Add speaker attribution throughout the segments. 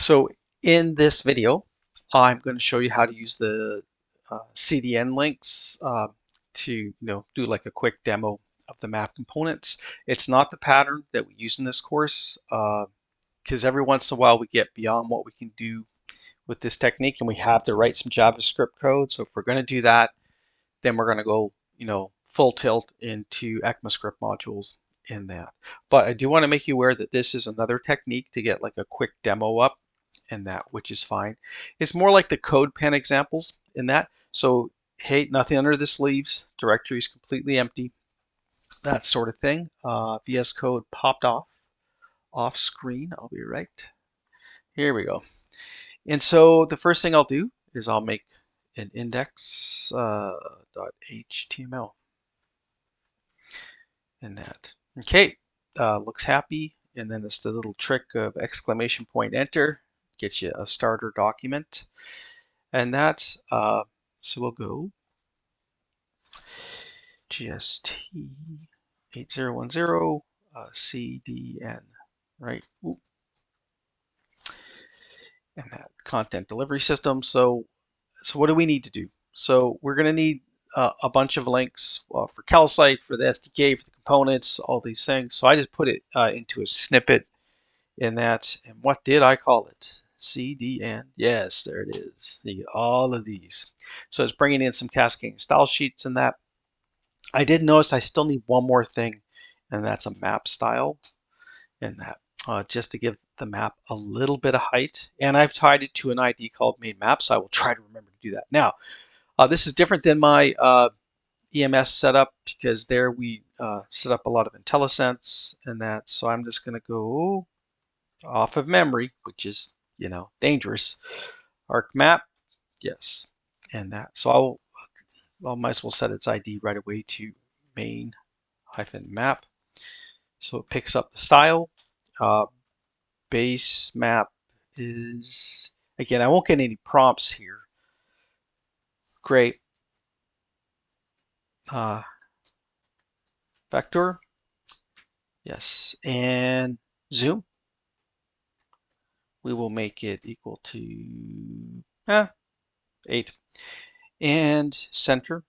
Speaker 1: So in this video, I'm going to show you how to use the CDN links to do like a quick demo of the map components. It's not the pattern that we use in this course because every once in a while we get beyond what we can do with this technique and we have to write some JavaScript code. So if we're going to do that, then we're going to go full tilt into ECMAScript modules in that. But I do want to make you aware that this is another technique to get like a quick demo up in that, which is fine. It's more like the code pen examples in that. So hey, nothing under the sleeves, directory is completely empty, that sort of thing. VS Code popped off screen. I'll be right. Here we go. And so the first thing I'll do is I'll make an index.html in that. Okay, looks happy. And then it's the little trick of exclamation point enter, gets you a starter document. And that's, so we'll go GST 8010 CDN, right? Ooh. And that content delivery system. So what do we need to do? So we're going to need a bunch of links for Calcite, for the SDK, for the components, all these things. So I just put it into a snippet in that. And what did I call it? CDN. Yes, there it is. You get all of these. So it's bringing in some cascading style sheets in that. I did notice I still need one more thing, and that's a map style in that. Just to give the map a little bit of height. And I've tied it to an ID called main map, so I will try to remember to do that. Now, this is different than my EMS setup because there we set up a lot of IntelliSense and that. So I'm just going to go off of memory, which is, dangerous. Arc map, yes, and that. So I might as well set its ID right away to main-map. So it picks up the style. Base map is, again, I won't get any prompts here. Great. Vector, yes, and zoom. We will make it equal to 8. And center.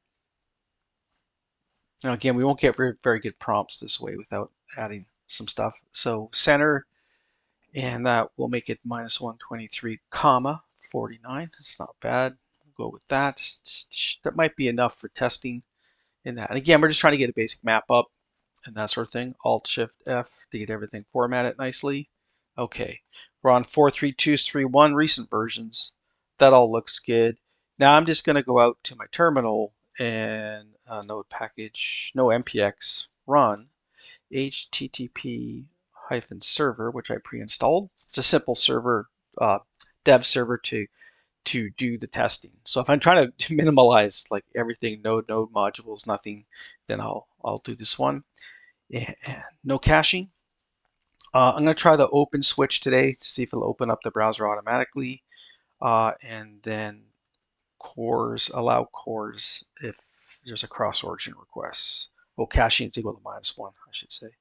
Speaker 1: Now again, we won't get very good prompts this way without adding some stuff. So center, and that will make it -123, comma 49. It's not bad. We'll go with that. That might be enough for testing in that. And again, we're just trying to get a basic map up and that sort of thing. Alt-Shift-F to get everything formatted nicely. Okay, we're on 4.3.2.3.1 recent versions. That all looks good. Now I'm just going to go out to my terminal and node package, no npx, run http-server, which I pre-installed. It's a simple server, dev server to do the testing. So if I'm trying to minimize like everything, node modules, nothing, then I'll do this one. And no caching. I'm going to try the open switch today to see if it'll open up the browser automatically. And then cores, allow cores if there's a cross origin request. Well, caching is equal to -1, I should say.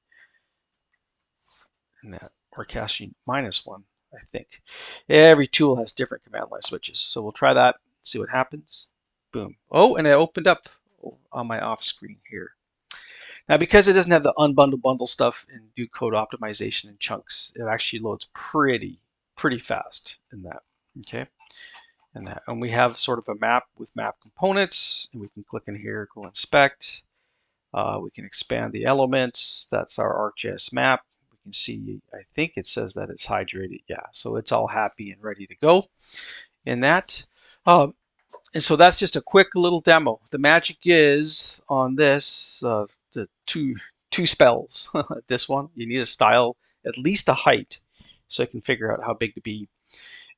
Speaker 1: And that, or caching -1, I think. Every tool has different command line switches. So we'll try that, see what happens. Boom. Oh, and it opened up on my off screen here. Now, because it doesn't have the unbundle bundle stuff and do code optimization in chunks, it actually loads pretty fast in that. Okay, and we have sort of a map with map components, and we can click in here, go inspect. We can expand the elements. That's our ArcGIS map. We can see, I think it says that it's hydrated. Yeah, so it's all happy and ready to go in that. And so that's just a quick little demo. The magic is on this, the two spells. This one, you need a style, at least a height, so you can figure out how big to be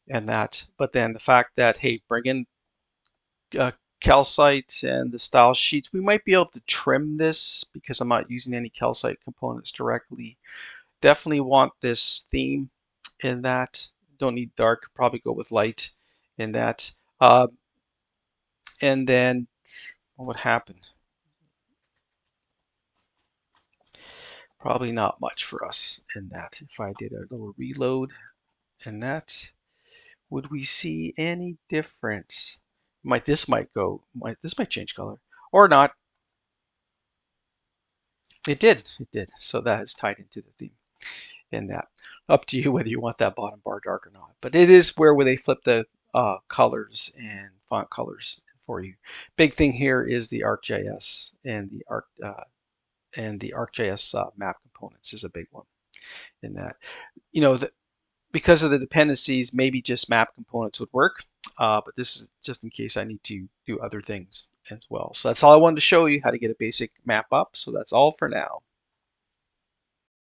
Speaker 1: and that. But then the fact that, hey, bring in Calcite and the style sheets, we might be able to trim this because I'm not using any Calcite components directly. Definitely want this theme in that. Don't need dark, probably go with light in that. And then what would happen? Probably not much for us in that. If I did a little reload in that, would we see any difference? This might change color or not. It did. So that is tied into the theme in that. Up to you whether you want that bottom bar dark or not. But it is where they flip the colors and font colors for you. Big thing here is the ArcGIS and the ArcGIS map components is a big one in that. You know, because of the dependencies, maybe just map components would work. But this is just in case I need to do other things as well. So that's all I wanted to show you, how to get a basic map up. So that's all for now.